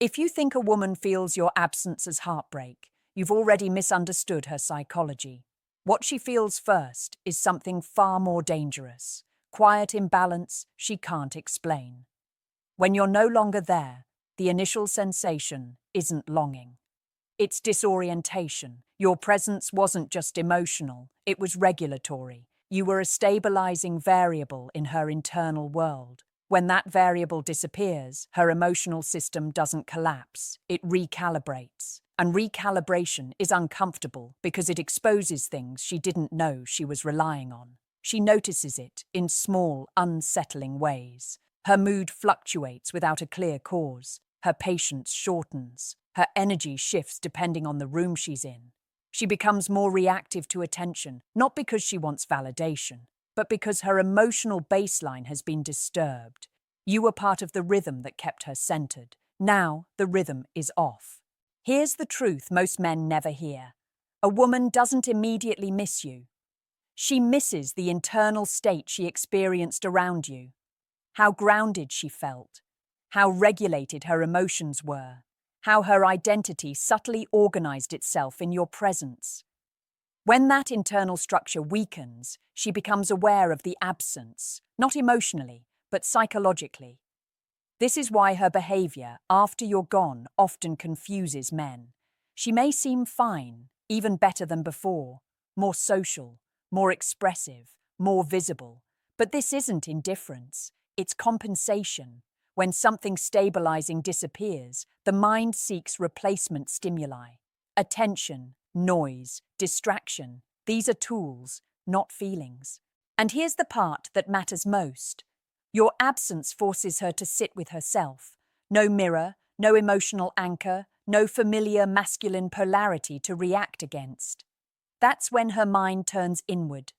If you think a woman feels your absence as heartbreak, you've already misunderstood her psychology. What she feels first is something far more dangerous, quiet imbalance she can't explain. When you're no longer there, the initial sensation isn't longing. It's disorientation. Your presence wasn't just emotional, it was regulatory. You were a stabilizing variable in her internal world. When that variable disappears, her emotional system doesn't collapse, it recalibrates. And recalibration is uncomfortable because it exposes things she didn't know she was relying on. She notices it in small, unsettling ways. Her mood fluctuates without a clear cause. Her patience shortens. Her energy shifts depending on the room she's in. She becomes more reactive to attention, not because she wants validation, but because her emotional baseline has been disturbed. You were part of the rhythm that kept her centered. Now the rhythm is off. Here's the truth most men never hear. A woman doesn't immediately miss you. She misses the internal state she experienced around you. How grounded she felt. How regulated her emotions were. How her identity subtly organized itself in your presence. When that internal structure weakens, she becomes aware of the absence, not emotionally, but psychologically. This is why her behavior after you're gone often confuses men. She may seem fine, even better than before, more social, more expressive, more visible. But this isn't indifference, it's compensation. When something stabilizing disappears, the mind seeks replacement stimuli. Attention, noise, distraction, these are tools, not feelings. And here's the part that matters most. Your absence forces her to sit with herself. No mirror, no emotional anchor, no familiar masculine polarity to react against. That's when her mind turns inward.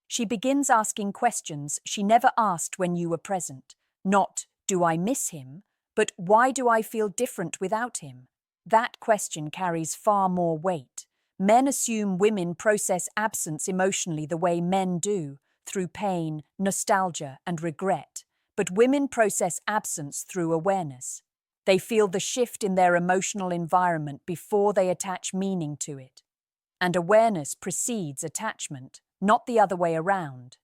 She begins asking questions she never asked when you were present. Not, do I miss him? But why do I feel different without him? That question carries far more weight. Men assume women process absence emotionally the way men do, through pain, nostalgia, and regret. But women process absence through awareness. They feel the shift in their emotional environment before they attach meaning to it. And awareness precedes attachment, not the other way around.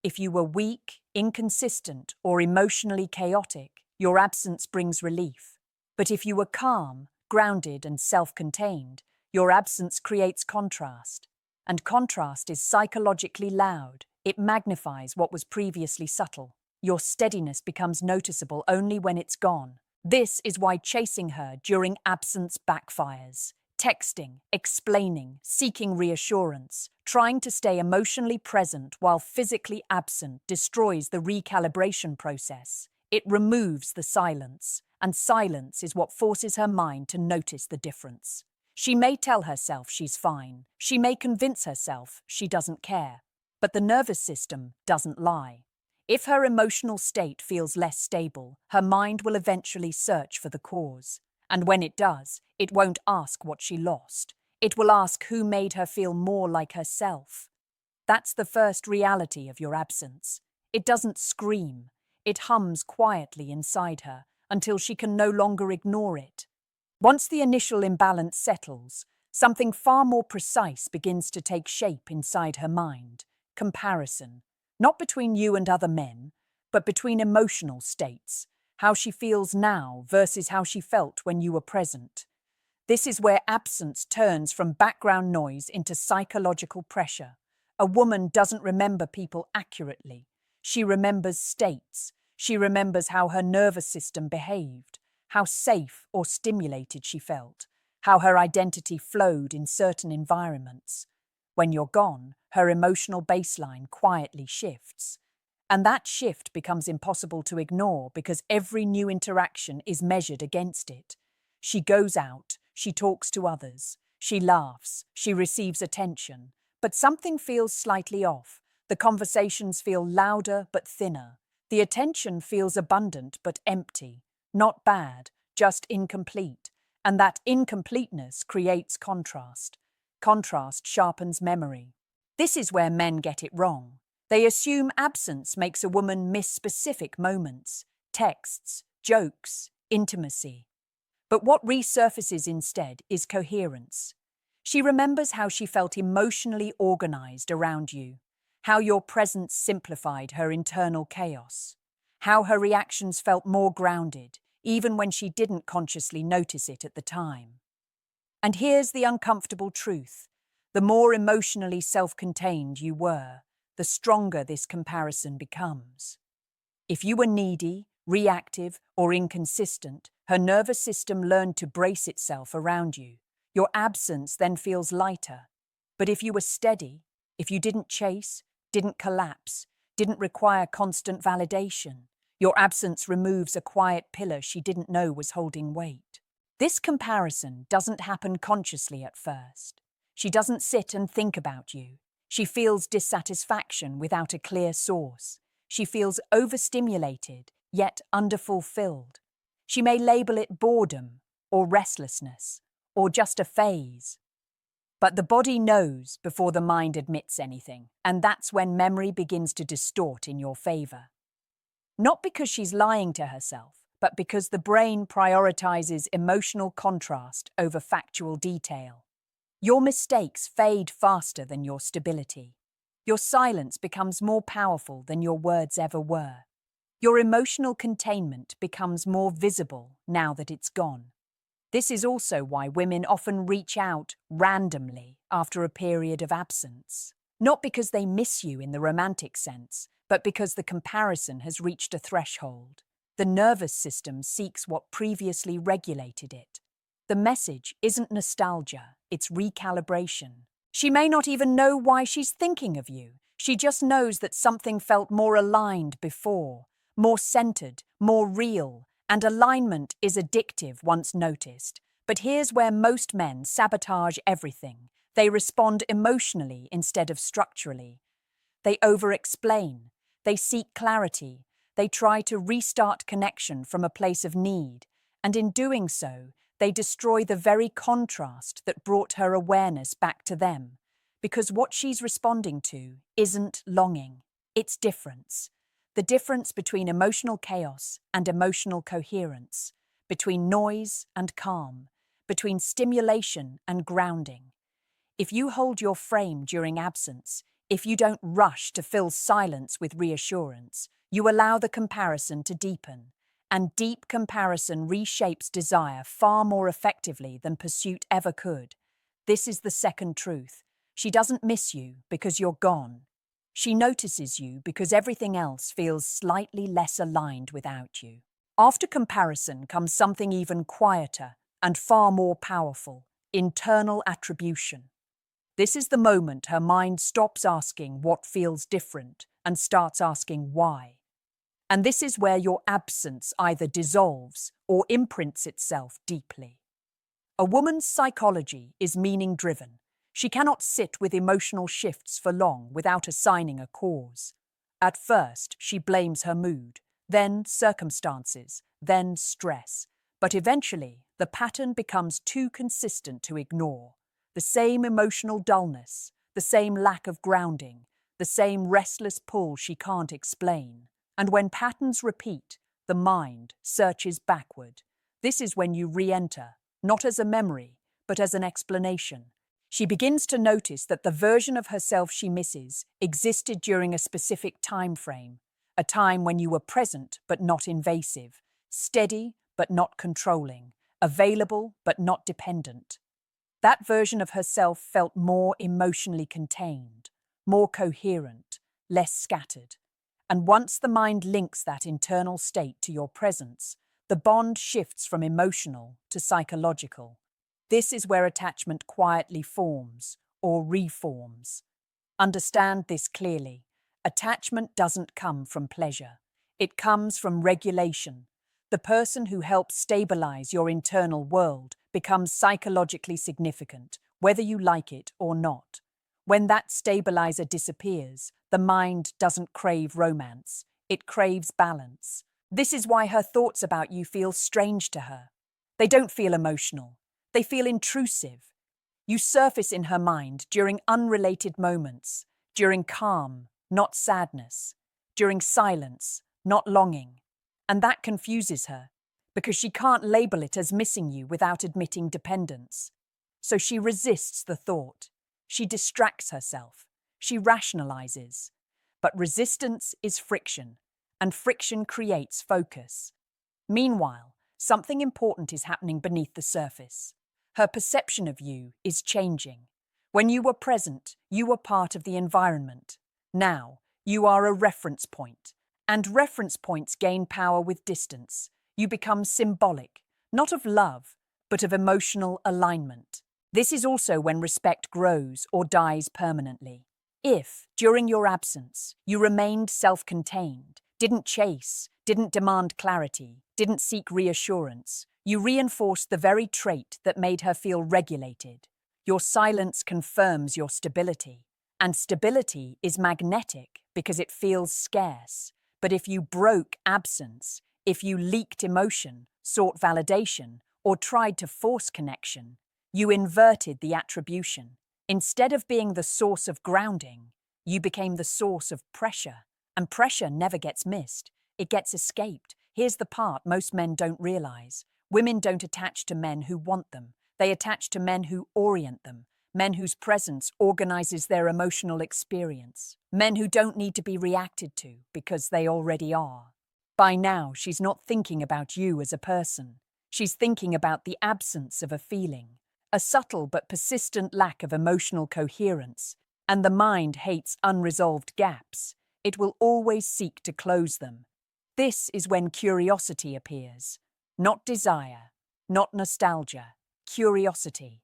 If you were weak, inconsistent, or emotionally chaotic, your absence brings relief. But if you were calm, grounded, and self-contained, your absence creates contrast. And contrast is psychologically loud. It magnifies what was previously subtle. Your steadiness becomes noticeable only when it's gone. This is why chasing her during absence backfires. Texting, explaining, seeking reassurance, trying to stay emotionally present while physically absent destroys the recalibration process. It removes the silence, and silence is what forces her mind to notice the difference. She may tell herself she's fine. She may convince herself she doesn't care. But the nervous system doesn't lie. If her emotional state feels less stable, her mind will eventually search for the cause. And when it does, it won't ask what she lost. It will ask who made her feel more like herself. That's the first reality of your absence. It doesn't scream. It hums quietly inside her until she can no longer ignore it. Once the initial imbalance settles, something far more precise begins to take shape inside her mind. Comparison. Not between you and other men, but between emotional states. How she feels now versus how she felt when you were present. This is where absence turns from background noise into psychological pressure. A woman doesn't remember people accurately. She remembers states. She remembers how her nervous system behaved, how safe or stimulated she felt, how her identity flowed in certain environments. When you're gone, her emotional baseline quietly shifts. And that shift becomes impossible to ignore because every new interaction is measured against it. She goes out, she talks to others, she laughs, she receives attention. But something feels slightly off. The conversations feel louder but thinner. The attention feels abundant but empty. Not bad, just incomplete. And that incompleteness creates contrast. Contrast sharpens memory. This is where men get it wrong. They assume absence makes a woman miss specific moments, texts, jokes, intimacy. But what resurfaces instead is coherence. She remembers how she felt emotionally organized around you, how your presence simplified her internal chaos, how her reactions felt more grounded, even when she didn't consciously notice it at the time. And here's the uncomfortable truth. The more emotionally self-contained you were, the stronger this comparison becomes. If you were needy, reactive, or inconsistent, her nervous system learned to brace itself around you. Your absence then feels lighter. But if you were steady, if you didn't chase, didn't collapse, didn't require constant validation, your absence removes a quiet pillar she didn't know was holding weight. This comparison doesn't happen consciously at first. She doesn't sit and think about you. She feels dissatisfaction without a clear source. She feels overstimulated, yet underfulfilled. She may label it boredom, or restlessness, or just a phase. But the body knows before the mind admits anything, and that's when memory begins to distort in your favor. Not because she's lying to herself, but because the brain prioritizes emotional contrast over factual detail. Your mistakes fade faster than your stability. Your silence becomes more powerful than your words ever were. Your emotional containment becomes more visible now that it's gone. This is also why women often reach out randomly after a period of absence. Not because they miss you in the romantic sense, but because the comparison has reached a threshold. The nervous system seeks what previously regulated it. The message isn't nostalgia, it's recalibration. She may not even know why she's thinking of you. She just knows that something felt more aligned before, more centered, more real, and alignment is addictive once noticed. But here's where most men sabotage everything. They respond emotionally instead of structurally. They over-explain. They seek clarity. They try to restart connection from a place of need. And in doing so, they destroy the very contrast that brought her awareness back to them. Because what she's responding to isn't longing, it's difference. The difference between emotional chaos and emotional coherence, between noise and calm, between stimulation and grounding. If you hold your frame during absence, if you don't rush to fill silence with reassurance, you allow the comparison to deepen. And deep comparison reshapes desire far more effectively than pursuit ever could. This is the second truth. She doesn't miss you because you're gone. She notices you because everything else feels slightly less aligned without you. After comparison comes something even quieter and far more powerful: internal attribution. This is the moment her mind stops asking what feels different and starts asking why. And this is where your absence either dissolves or imprints itself deeply. A woman's psychology is meaning-driven. She cannot sit with emotional shifts for long without assigning a cause. At first, she blames her mood, then circumstances, then stress. But eventually, the pattern becomes too consistent to ignore. The same emotional dullness, the same lack of grounding, the same restless pull she can't explain. And when patterns repeat, the mind searches backward. This is when you re-enter, not as a memory, but as an explanation. She begins to notice that the version of herself she misses existed during a specific time frame, a time when you were present but not invasive, steady but not controlling, available but not dependent. That version of herself felt more emotionally contained, more coherent, less scattered. And once the mind links that internal state to your presence, the bond shifts from emotional to psychological. This is where attachment quietly forms or reforms. Understand this clearly. Attachment doesn't come from pleasure. It comes from regulation. The person who helps stabilize your internal world becomes psychologically significant, whether you like it or not. When that stabilizer disappears, the mind doesn't crave romance. It craves balance. This is why her thoughts about you feel strange to her. They don't feel emotional. They feel intrusive. You surface in her mind during unrelated moments, during calm, not sadness, during silence, not longing. And that confuses her, because she can't label it as missing you without admitting dependence. So she resists the thought. She distracts herself. She rationalizes. But resistance is friction, and friction creates focus. Meanwhile, something important is happening beneath the surface. Her perception of you is changing. When you were present, you were part of the environment. Now, you are a reference point. And reference points gain power with distance. You become symbolic, not of love, but of emotional alignment. This is also when respect grows or dies permanently. If, during your absence, you remained self-contained, didn't chase, didn't demand clarity, didn't seek reassurance, you reinforced the very trait that made her feel regulated. Your silence confirms your stability, and stability is magnetic because it feels scarce. But if you broke absence, if you leaked emotion, sought validation, or tried to force connection, you inverted the attribution. Instead of being the source of grounding, you became the source of pressure. And pressure never gets missed. It gets escaped. Here's the part most men don't realize. Women don't attach to men who want them. They attach to men who orient them. Men whose presence organizes their emotional experience. Men who don't need to be reacted to because they already are. By now, she's not thinking about you as a person. She's thinking about the absence of a feeling. A subtle but persistent lack of emotional coherence, and the mind hates unresolved gaps. It will always seek to close them. This is when curiosity appears. Not desire, not nostalgia, curiosity.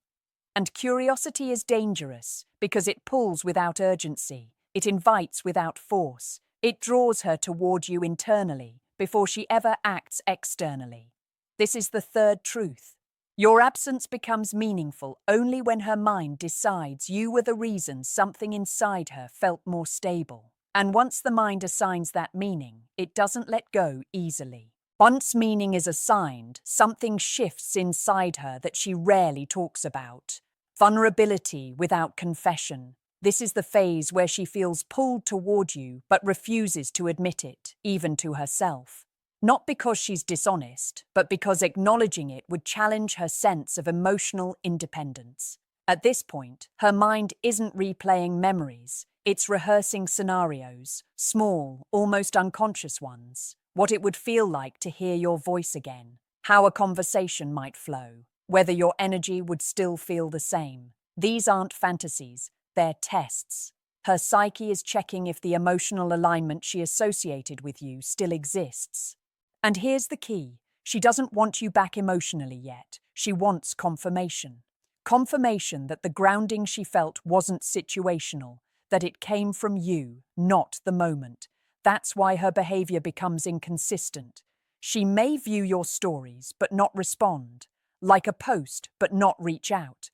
And curiosity is dangerous because it pulls without urgency. It invites without force. It draws her toward you internally before she ever acts externally. This is the third truth. Your absence becomes meaningful only when her mind decides you were the reason something inside her felt more stable. And once the mind assigns that meaning, it doesn't let go easily. Once meaning is assigned, something shifts inside her that she rarely talks about. Vulnerability without confession. This is the phase where she feels pulled toward you but refuses to admit it, even to herself. Not because she's dishonest, but because acknowledging it would challenge her sense of emotional independence. At this point, her mind isn't replaying memories, it's rehearsing scenarios, small, almost unconscious ones. What it would feel like to hear your voice again, how a conversation might flow, whether your energy would still feel the same. These aren't fantasies, they're tests. Her psyche is checking if the emotional alignment she associated with you still exists. And here's the key. She doesn't want you back emotionally yet. She wants confirmation. Confirmation that the grounding she felt wasn't situational, that it came from you, not the moment. That's why her behavior becomes inconsistent. She may view your stories but not respond, like a post but not reach out.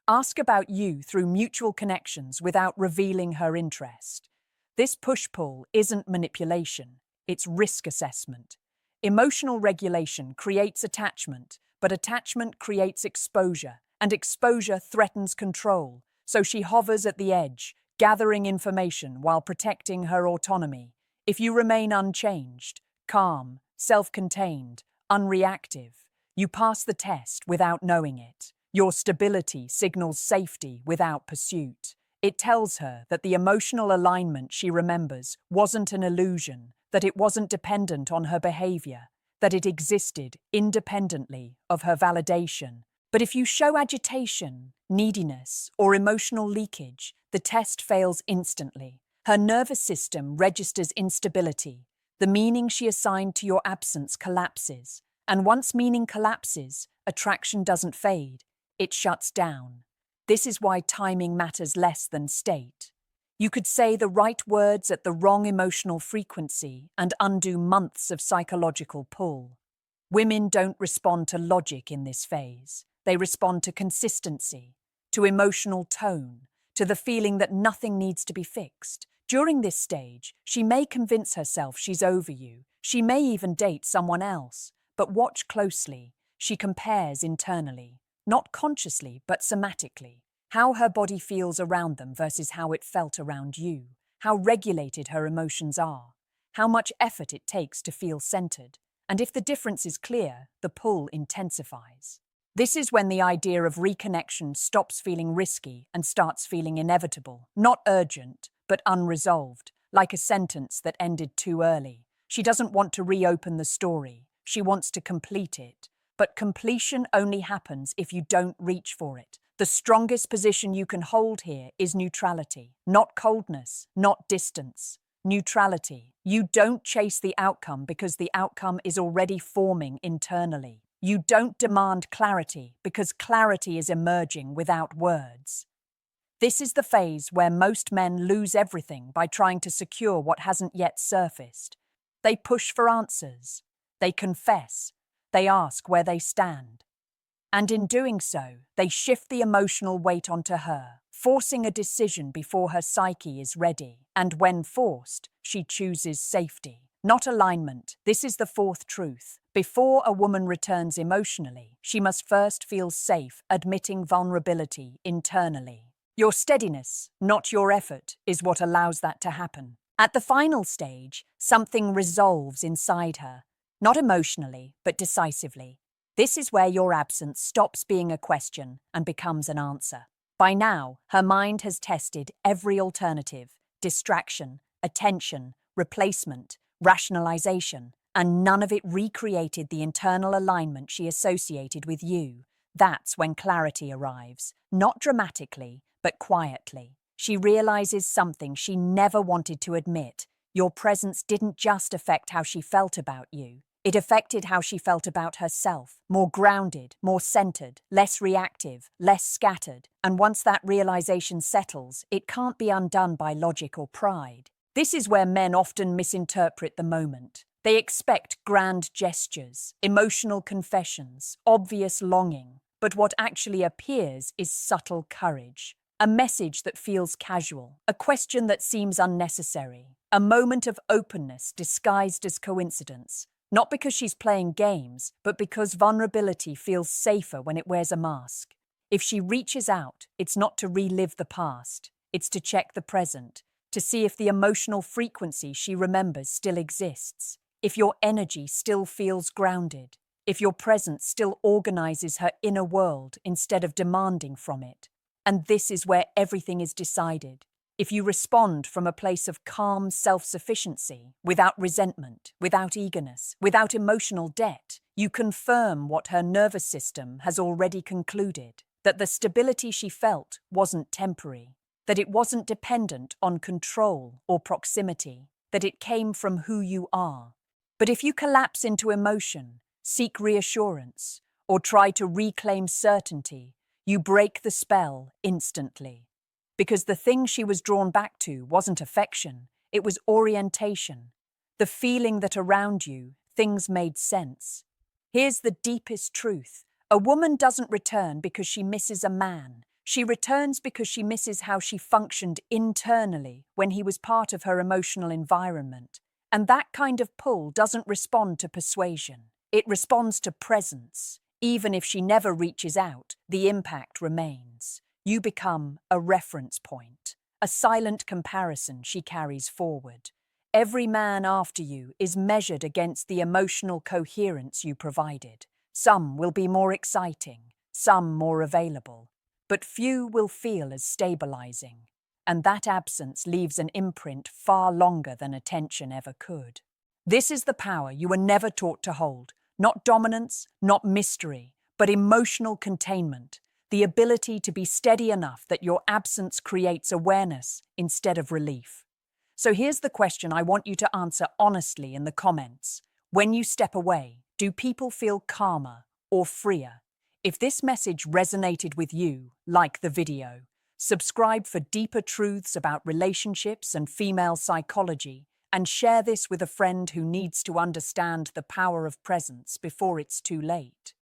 Ask about you through mutual connections without revealing her interest. This push-pull isn't manipulation, it's risk assessment. Emotional regulation creates attachment, but attachment creates exposure, and exposure threatens control. So she hovers at the edge, gathering information while protecting her autonomy. If you remain unchanged, calm, self-contained, unreactive, you pass the test without knowing it. Your stability signals safety without pursuit. It tells her that the emotional alignment she remembers wasn't an illusion, that it wasn't dependent on her behavior, that it existed independently of her validation. But if you show agitation, neediness, or emotional leakage, the test fails instantly. Her nervous system registers instability. The meaning she assigned to your absence collapses. And once meaning collapses, attraction doesn't fade. It shuts down. This is why timing matters less than state. You could say the right words at the wrong emotional frequency and undo months of psychological pull. Women don't respond to logic in this phase. They respond to consistency, to emotional tone, to the feeling that nothing needs to be fixed. During this stage, she may convince herself she's over you. She may even date someone else. But watch closely. She compares internally, not consciously but somatically. How her body feels around them versus how it felt around you. How regulated her emotions are. How much effort it takes to feel centered. And if the difference is clear, the pull intensifies. This is when the idea of reconnection stops feeling risky and starts feeling inevitable, not urgent, but unresolved, like a sentence that ended too early. She doesn't want to reopen the story. She wants to complete it. But completion only happens if you don't reach for it. The strongest position you can hold here is neutrality, not coldness, not distance. Neutrality. You don't chase the outcome because the outcome is already forming internally. You don't demand clarity because clarity is emerging without words. This is the phase where most men lose everything by trying to secure what hasn't yet surfaced. They push for answers. They confess. They ask where they stand. And in doing so, they shift the emotional weight onto her, forcing a decision before her psyche is ready. And when forced, she chooses safety, not alignment. This is the fourth truth. Before a woman returns emotionally, she must first feel safe admitting vulnerability internally. Your steadiness, not your effort, is what allows that to happen. At the final stage, something resolves inside her, not emotionally, but decisively. This is where your absence stops being a question and becomes an answer. By now, her mind has tested every alternative: distraction, attention, replacement, rationalization, and none of it recreated the internal alignment she associated with you. That's when clarity arrives, not dramatically, but quietly. She realizes something she never wanted to admit. Your presence didn't just affect how she felt about you. It affected how she felt about herself, more grounded, more centered, less reactive, less scattered. And once that realization settles, it can't be undone by logic or pride. This is where men often misinterpret the moment. They expect grand gestures, emotional confessions, obvious longing. But what actually appears is subtle courage. A message that feels casual, a question that seems unnecessary, a moment of openness disguised as coincidence. Not because she's playing games, but because vulnerability feels safer when it wears a mask. If she reaches out, it's not to relive the past. It's to check the present, to see if the emotional frequency she remembers still exists, if your energy still feels grounded, if your presence still organizes her inner world instead of demanding from it. And this is where everything is decided. If you respond from a place of calm self-sufficiency, without resentment, without eagerness, without emotional debt, you confirm what her nervous system has already concluded, that the stability she felt wasn't temporary, that it wasn't dependent on control or proximity, that it came from who you are. But if you collapse into emotion, seek reassurance, or try to reclaim certainty, you break the spell instantly. Because the thing she was drawn back to wasn't affection, it was orientation. The feeling that around you, things made sense. Here's the deepest truth. A woman doesn't return because she misses a man. She returns because she misses how she functioned internally when he was part of her emotional environment. And that kind of pull doesn't respond to persuasion. It responds to presence. Even if she never reaches out, the impact remains. You become a reference point, a silent comparison she carries forward. Every man after you is measured against the emotional coherence you provided. Some will be more exciting, some more available, but few will feel as stabilizing. And that absence leaves an imprint far longer than attention ever could. This is the power you were never taught to hold. Not dominance, not mystery, but emotional containment. The ability to be steady enough that your absence creates awareness instead of relief. So here's the question I want you to answer honestly in the comments. When you step away, do people feel calmer or freer? If this message resonated with you, like the video. Subscribe for deeper truths about relationships and female psychology, and share this with a friend who needs to understand the power of presence before it's too late.